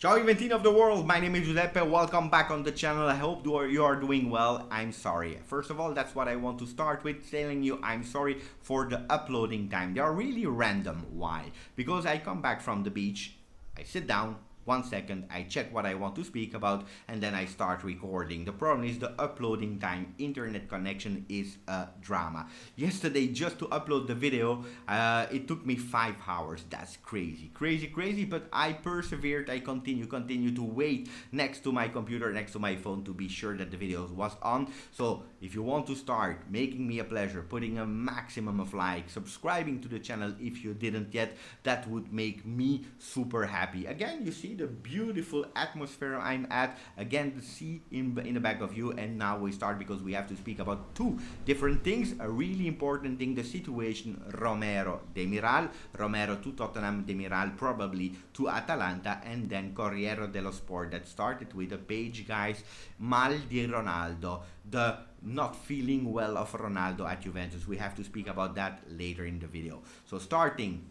Ciao Juventini of the world, my name is Giuseppe, welcome back on the channel. I hope you are doing well. I'm sorry. First of all, that's what I want to start with, telling you I'm sorry for the uploading time. They are really random. Why? Because I come back from the beach, I sit down, 1 second, I check what I want to speak about, and then I start recording. The problem is the uploading time. Internet connection is a drama. Yesterday, just to upload the video, it took me 5 hours. That's crazy, but I persevered. I continue to wait next to my computer, next to my phone, to be sure that the video was on. So if you want to start making me a pleasure, putting a maximum of likes, subscribing to the channel if you didn't yet, that would make me super happy. Again, you see the beautiful atmosphere I'm at. Again, the sea in the back of you. And now we start because we have to speak about two different things. A really important thing, the situation Romero, Demiral. Romero to Tottenham, Demiral probably to Atalanta, and then Corriere dello Sport that started with a page, guys, Mal di Ronaldo, the not feeling well of Ronaldo at Juventus. We have to speak about that later in the video. So starting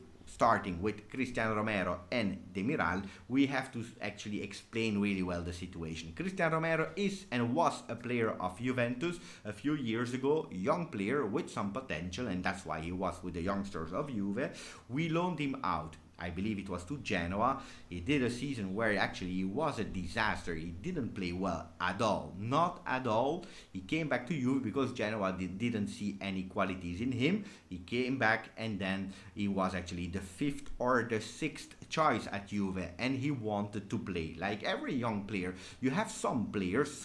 with Cristiano Romero and Demiral, we have to actually explain really well the situation. Cristiano Romero is and was a player of Juventus a few years ago, young player with some potential, and that's why he was with the youngsters of Juve. We loaned him out. I believe it was to Genoa. He did a season where actually he was a disaster. He didn't play well at all. Not at all. He came back to Juve because Genoa didn't see any qualities in him. He came back and then he was actually the 5th or the 6th choice at Juve, and he wanted to play. Like every young player, you have some players,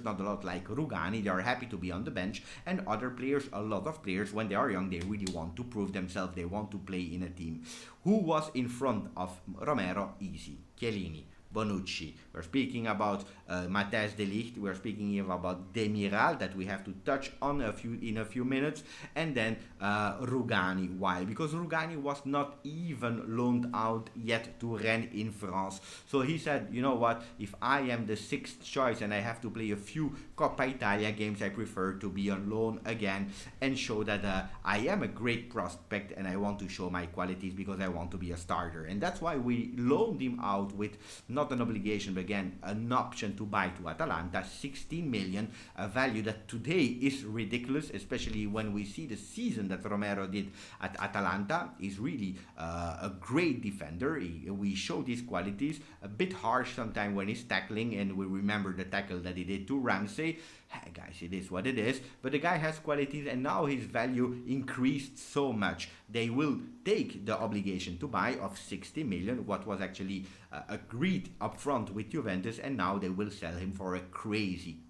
not a lot like Rugani, they are happy to be on the bench, and other players, a lot of players, when they are young, they really want to prove themselves, they want to play in a team. Who was in front of Romero? Easy. Chiellini, Bonucci. We're speaking about Matthijs de Ligt. We're speaking about Demiral that we have to touch on in a few minutes, and then Rugani. Why? Because Rugani was not even loaned out yet to Rennes in France. So he said, you know what? If I am the 6th choice and I have to play a few Coppa Italia games, I prefer to be on loan again and show that I am a great prospect and I want to show my qualities because I want to be a starter. And that's why we loaned him out with not an obligation, but again, an option to buy to Atalanta, 16 million, a value that today is ridiculous, especially when we see the season that Romero did at Atalanta. He's really a great defender. We showed his qualities, a bit harsh sometimes when he's tackling, and we remember the tackle that he did to Ramsey. Hey guys, it is what it is, but the guy has qualities, and now his value increased so much. They will take the obligation to buy of 60 million, what was actually agreed upfront with Juventus, and now they will sell him for a crazy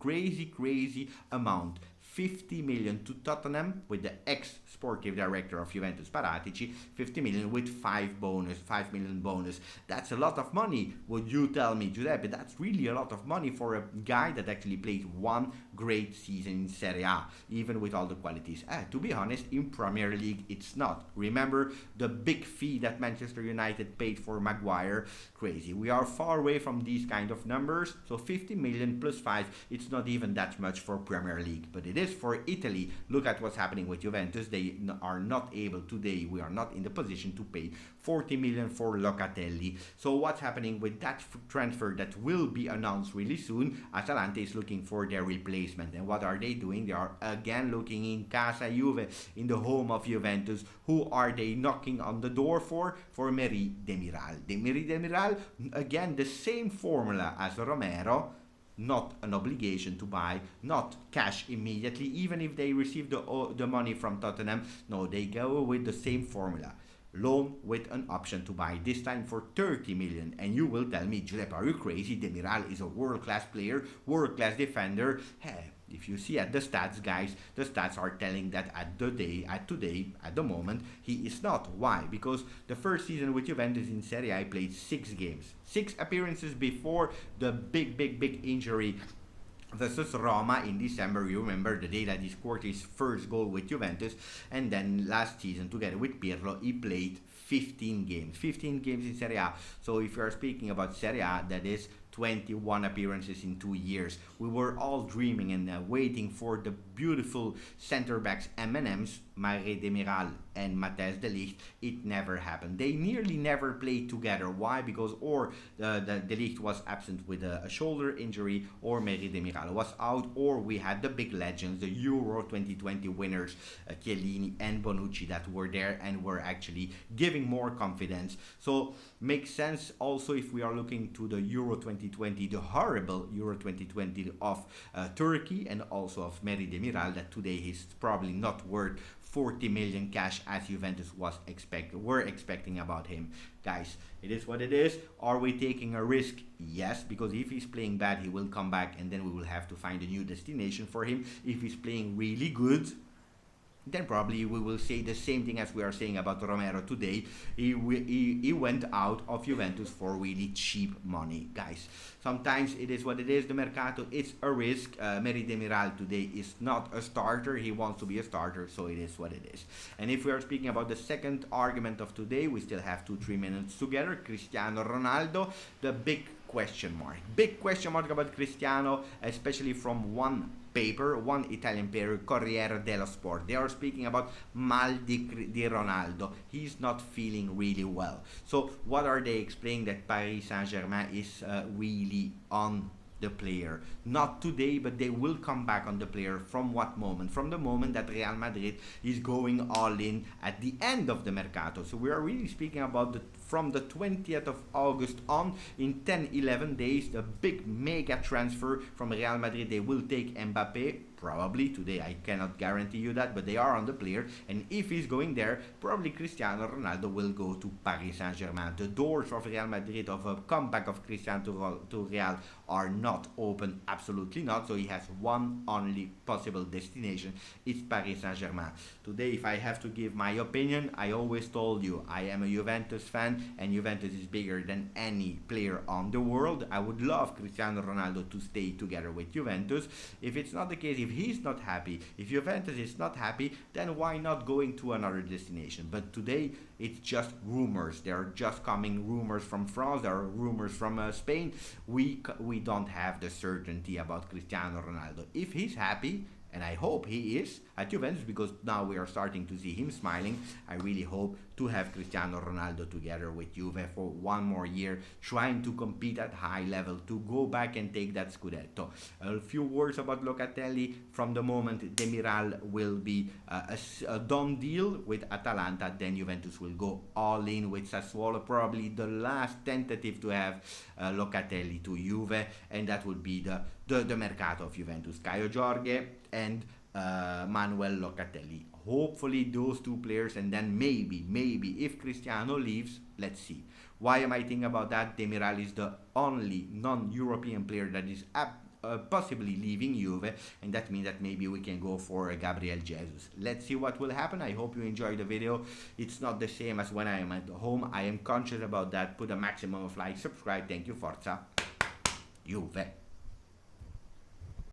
amount. 50 million to Tottenham with the ex-sportive director of Juventus, Paratici, 50 million with 5 million bonus. That's a lot of money, would you tell me, Giuseppe? That's really a lot of money for a guy that actually played one great season in Serie A, even with all the qualities. To be honest, in Premier League, it's not. Remember the big fee that Manchester United paid for Maguire? Crazy. We are far away from these kind of numbers, so 50 million plus 5, it's not even that much for Premier League, but it is for Italy. Look at what's happening with Juventus. They are not able today, we are not in the position to pay 40 million for Locatelli. So what's happening with that transfer that will be announced really soon? Atalanta is looking for their replacement, and what are they doing? They are again looking in Casa Juve, in the home of Juventus. Who are they knocking on the door for? For Merih Demiral. Demiral, again the same formula as Romero. Not an obligation to buy, not cash immediately, even if they receive the money from Tottenham. No, they go with the same formula. Loan with an option to buy, this time for 30 million. And you will tell me, Giuseppe, are you crazy? Demiral is a world-class player, world-class defender. Hey, if you see at the stats, guys, the stats are telling that at the moment, he is not. Why? Because the first season with Juventus in Serie A, played 6 games, 6 appearances before the big injury versus Roma in December. You remember the day that he scored his first goal with Juventus, and then last season together with Pirlo he played 15 games in Serie A. So if you are speaking about Serie A, that is 21 appearances in 2 years. We were all dreaming and waiting for the beautiful center backs M&Ms, Demiral and Matthijs de Ligt. It never happened. They nearly never played together. Why? Because or the de Ligt was absent with a shoulder injury, or Demiral was out, or we had the big legends, the Euro 2020 winners, Chiellini and Bonucci, that were there and were actually giving more confidence. So makes sense also if we are looking to the Euro 2020, the horrible Euro 2020 of Turkey, and also of Demiral, that today he's probably not worth 40 million cash as Juventus were expecting about him. Guys, it is what it is. Are we taking a risk? Yes, because if he's playing bad, he will come back and then we will have to find a new destination for him. If he's playing really good, then probably we will say the same thing as we are saying about Romero today. He went out of Juventus for really cheap money. Guys, sometimes it is what it is. The Mercato, it's a risk. Demiral today is not a starter. He wants to be a starter, so it is what it is. And if we are speaking about the second argument of today, we still have 2-3 minutes together. Cristiano Ronaldo, the big question mark. Big question mark about Cristiano, especially from one Italian paper, Corriere dello Sport. They are speaking about mal di Ronaldo. He's not feeling really well. So what are they explaining? That Paris Saint-Germain is really on the player. Not today, but they will come back on the player. From what moment? From the moment that Real Madrid is going all in at the end of the Mercato. So we are really speaking about from the 20th of August on, in 10-11 days, the big mega transfer from Real Madrid. They will take Mbappe. Probably today, I cannot guarantee you that, but they are on the player, and if he's going there, probably Cristiano Ronaldo will go to Paris Saint-Germain. The doors of Real Madrid, of a comeback of Cristiano to Real, are not open, absolutely not. So he has one only possible destination, it's Paris Saint-Germain. Today, if I have to give my opinion, I always told you I am a Juventus fan, and Juventus is bigger than any player on the world. I would love Cristiano Ronaldo to stay together with Juventus. If it's not the case, if he's not happy, if Juventus is not happy, then why not going to another destination? But today, it's just rumors. There are just coming rumors from France. There are rumors from Spain. We don't have the certainty about Cristiano Ronaldo. If he's happy, and I hope he is at Juventus, because now we are starting to see him smiling. I really hope to have Cristiano Ronaldo together with Juve for one more year, trying to compete at high level, to go back and take that Scudetto. A few words about Locatelli. From the moment Demiral will be a done deal with Atalanta, then Juventus will go all in with Sassuolo, probably the last tentative to have Locatelli to Juve, and that would be the Mercato of Juventus. Caio Jorge and Manuel Locatelli. Hopefully those two players, and then maybe if Cristiano leaves, let's see. Why am I thinking about that? Demiral is the only non-European player that is possibly leaving Juve, and that means that maybe we can go for Gabriel Jesus. Let's see what will happen. I hope you enjoyed the video. It's not the same as when I am at home. I am conscious about that. Put a maximum of likes, subscribe. Thank you, Forza Juve.